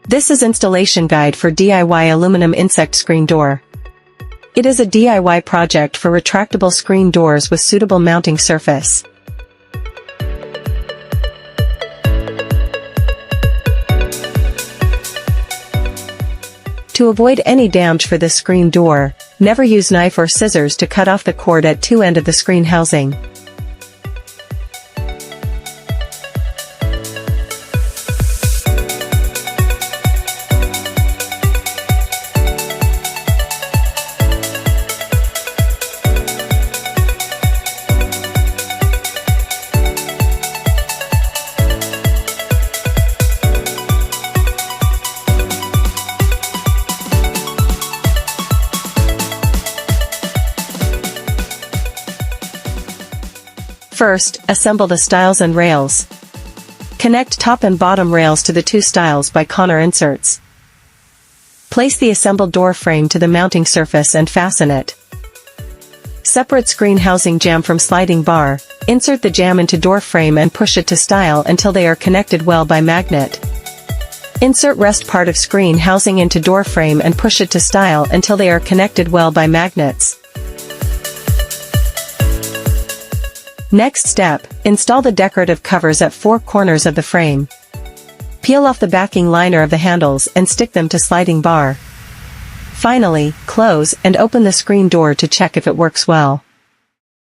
This is installation guide for DIY aluminum insect screen door. It is a DIY project for retractable screen doors with suitable mounting surface. To avoid any damage for this screen door, never use knife or scissors to cut off the cord at two ends of the screen housing. First, assemble the stiles and rails. Connect top and bottom rails to the two stiles by corner inserts. Place the assembled door frame to the mounting surface and fasten it. Separate screen housing jamb from sliding bar. Insert the jamb into door frame and push it to stile until they are connected well by magnet. Insert rest part of screen housing into door frame and push it to stile until they are connected well by magnets. Next step, install the decorative covers at four corners of the frame. Peel off the backing liner of the handles and stick them to sliding bar. Finally, close and open the screen door to check if it works well.